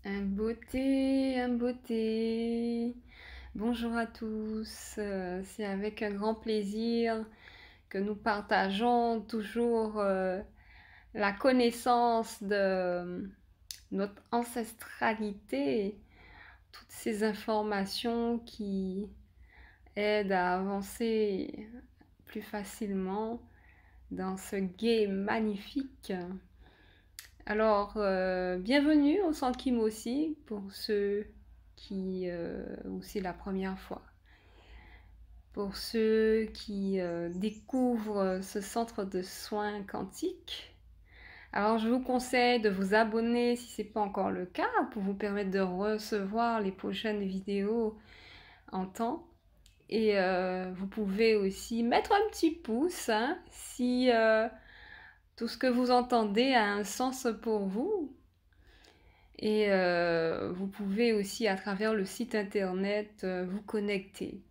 Un beauté, un beauté. Bonjour à tous. C'est avec un grand plaisir que nous partageons toujours la connaissance de notre ancestralité, toutes ces informations qui aident à avancer plus facilement dans ce game magnifique. Alors, bienvenue au Centre Kim aussi, pour ceux qui, ou c'est la première fois, pour ceux qui découvrent ce centre de soins quantiques. Alors, je vous conseille de vous abonner si ce n'est pas encore le cas, pour vous permettre de recevoir les prochaines vidéos en temps. Et vous pouvez aussi mettre un petit pouce hein, si tout ce que vous entendez a un sens pour vous. Et vous pouvez aussi, à travers le site internet, vous connecter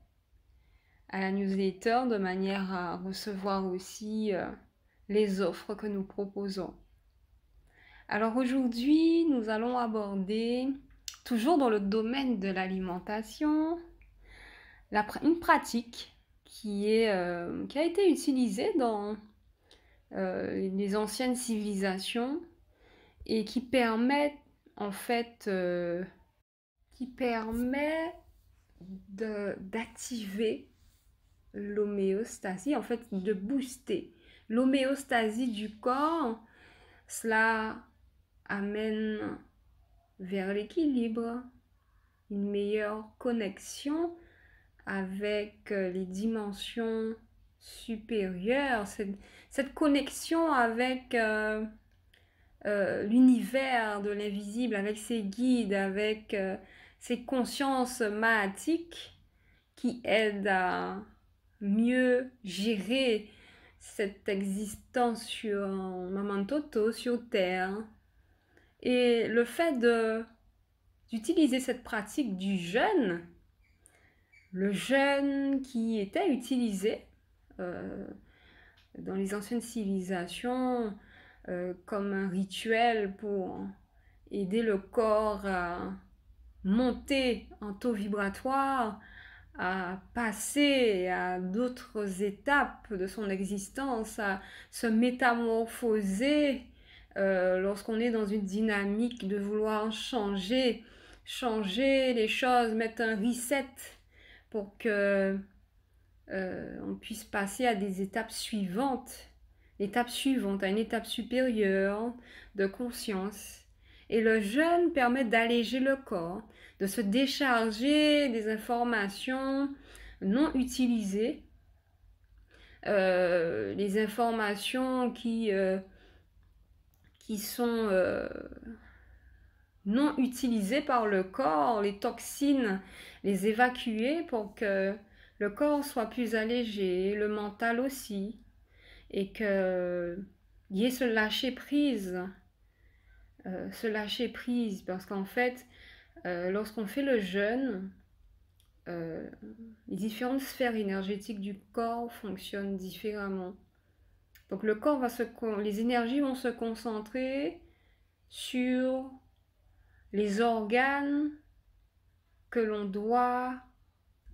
à la newsletter de manière à recevoir aussi les offres que nous proposons. Alors aujourd'hui, nous allons aborder, toujours dans le domaine de l'alimentation, une pratique qui a été utilisée dans les anciennes civilisations et qui permet en fait qui permet d'activer l'homéostasie, en fait de booster l'homéostasie du corps. Cela amène vers l'équilibre, une meilleure connexion avec les dimensions supérieures, cette connexion avec l'univers de l'invisible, avec ses guides, avec ses consciences mahatiques qui aident à mieux gérer cette existence sur Maman Toto, sur Terre. Et le fait d'utiliser cette pratique du jeûne, le jeûne qui était utilisé dans les anciennes civilisations comme un rituel pour aider le corps à monter en taux vibratoire, à passer à d'autres étapes de son existence, à se métamorphoser lorsqu'on est dans une dynamique de vouloir changer les choses, mettre un reset pour que on puisse passer à des étapes suivantes, à une étape supérieure de conscience. Et le jeûne permet d'alléger le corps, de se décharger des informations non utilisées, les informations qui sont non utilisées par le corps, les toxines, les évacuer pour que le corps soit plus allégé, le mental aussi, et qu'il y ait ce lâcher prise. Parce qu'en fait, lorsqu'on fait le jeûne, les différentes sphères énergétiques du corps fonctionnent différemment. Donc les énergies vont se concentrer sur les organes que l'on doit,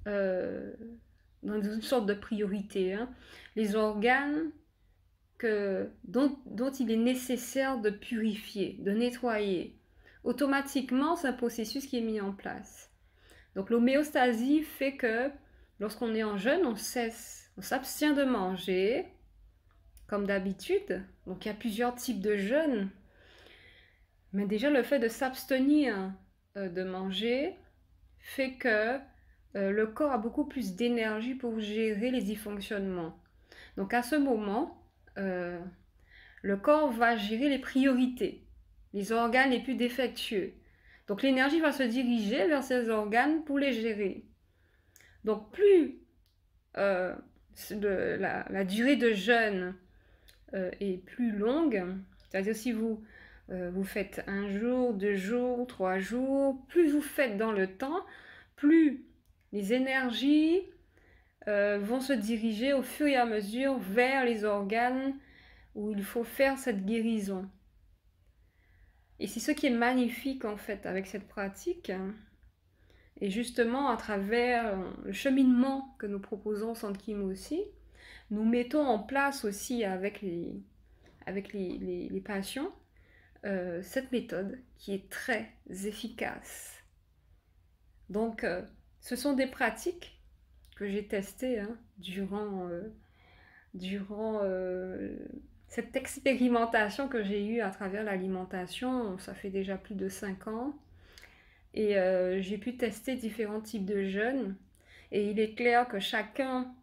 dans une sorte de priorité, hein, les organes dont il est nécessaire de purifier, de nettoyer. Automatiquement, c'est un processus qui est mis en place. Donc l'homéostasie fait que lorsqu'on est en jeûne, on s'abstient de manger, comme d'habitude. Donc il y a plusieurs types de jeûne. Mais déjà le fait de s'abstenir de manger fait que le corps a beaucoup plus d'énergie pour gérer les dysfonctionnements. Donc à ce moment, le corps va gérer les priorités, les organes les plus défectueux. Donc l'énergie va se diriger vers ces organes pour les gérer. Donc plus la durée de jeûne est plus longue, c'est-à-dire si vous faites 1 jour, 2 jours, 3 jours, plus vous faites dans le temps, plus les énergies vont se diriger au fur et à mesure vers les organes où il faut faire cette guérison. Et c'est ce qui est magnifique en fait avec cette pratique. Et justement, à travers le cheminement que nous proposons au Centre Kim aussi, nous mettons en place aussi avec les patients cette méthode qui est très efficace. Donc, ce sont des pratiques que j'ai testées durant cette expérimentation que j'ai eue à travers l'alimentation. Ça fait déjà plus de 5 ans. Et j'ai pu tester différents types de jeûnes. Et il est clair que chacun,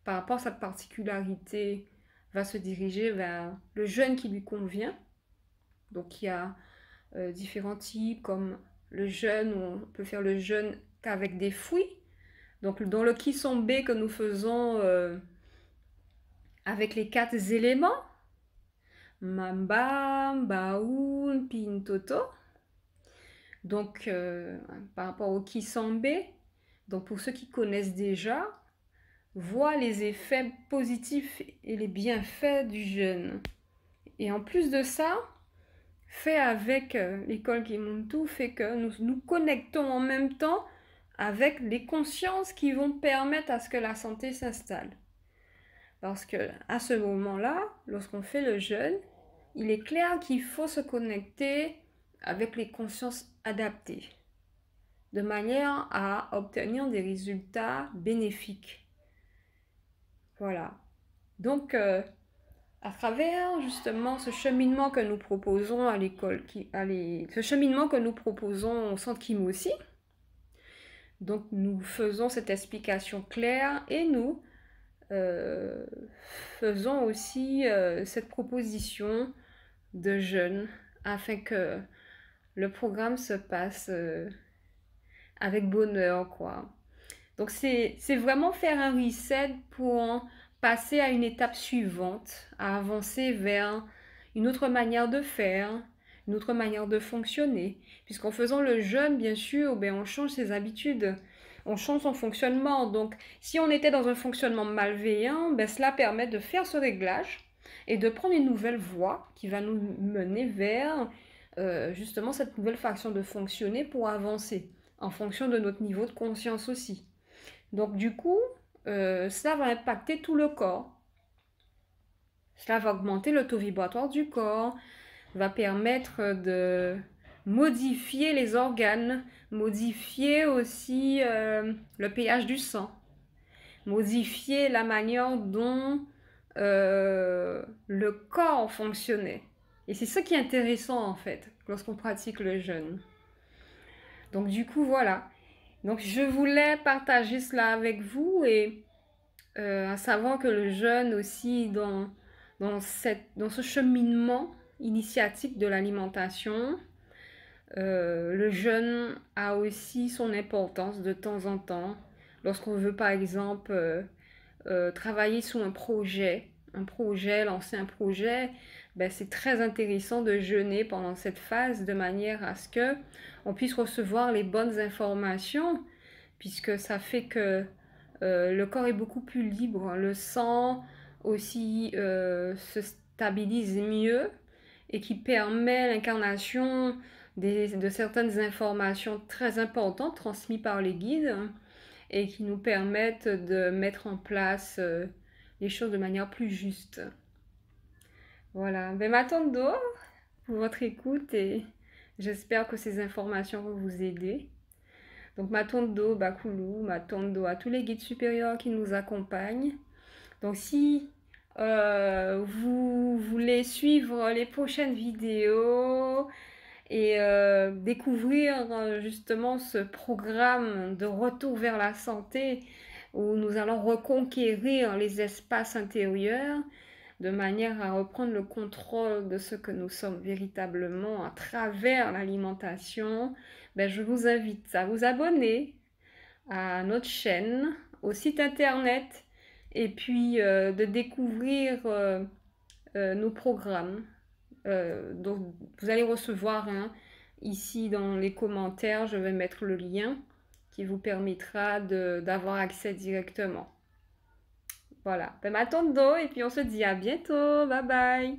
par rapport à sa particularité, va se diriger vers le jeûne qui lui convient. Donc il y a différents types comme le jeûne, où on peut faire le jeûne qu'avec des fruits. Donc dans le Kisombe que nous faisons avec les 4 éléments, Mamba, Baoul, Pintoto. Donc par rapport au Kisombe, donc pour ceux qui connaissent déjà, voient les effets positifs et les bienfaits du jeûne. Et en plus de ça, fait avec l'école Kimuntu, fait que nous nous connectons en même temps avec les consciences qui vont permettre à ce que la santé s'installe. Parce que à ce moment-là, lorsqu'on fait le jeûne, il est clair qu'il faut se connecter avec les consciences adaptées, de manière à obtenir des résultats bénéfiques. Voilà. Donc, à travers justement ce cheminement que nous proposons à l'école, ce cheminement que nous proposons au Centre Kim aussi, donc nous faisons cette explication claire et nous faisons aussi cette proposition de jeûne afin que le programme se passe avec bonheur, quoi. Donc c'est vraiment faire un reset pour passer à une étape suivante, à avancer vers une autre manière de faire, une autre manière de fonctionner. Puisqu'en faisant le jeûne, bien sûr, ben on change ses habitudes, on change son fonctionnement. Donc si on était dans un fonctionnement malveillant, ben cela permet de faire ce réglage et de prendre une nouvelle voie qui va nous mener vers justement cette nouvelle façon de fonctionner pour avancer en fonction de notre niveau de conscience aussi. Donc du coup, cela va impacter tout le corps. Cela va augmenter le taux vibratoire du corps, va permettre de modifier les organes, modifier aussi le pH du sang, modifier la manière dont le corps fonctionnait. Et c'est ça qui est intéressant en fait, lorsqu'on pratique le jeûne. Donc du coup, voilà. Donc je voulais partager cela avec vous et à savoir que le jeûne aussi dans ce cheminement initiatique de l'alimentation, le jeûne a aussi son importance de temps en temps. Lorsqu'on veut par exemple travailler sur un projet, lancer un projet, ben, c'est très intéressant de jeûner pendant cette phase de manière à ce que on puisse recevoir les bonnes informations, puisque ça fait que le corps est beaucoup plus libre, le sang aussi se stabilise mieux et qui permet l'incarnation de certaines informations très importantes transmises par les guides et qui nous permettent de mettre en place les choses de manière plus juste. Voilà, ben m'attends pour votre écoute et j'espère que ces informations vont vous aider. Donc Matondo, Bakulu, Matondo à tous les guides supérieurs qui nous accompagnent. Donc si vous voulez suivre les prochaines vidéos et découvrir justement ce programme de retour vers la santé où nous allons reconquérir les espaces intérieurs de manière à reprendre le contrôle de ce que nous sommes véritablement à travers l'alimentation, ben je vous invite à vous abonner à notre chaîne, au site internet, et puis de découvrir nos programmes. Donc vous allez recevoir ici dans les commentaires, je vais mettre le lien qui vous permettra d'avoir accès directement. Voilà, ben m'attends et puis on se dit à bientôt, bye bye.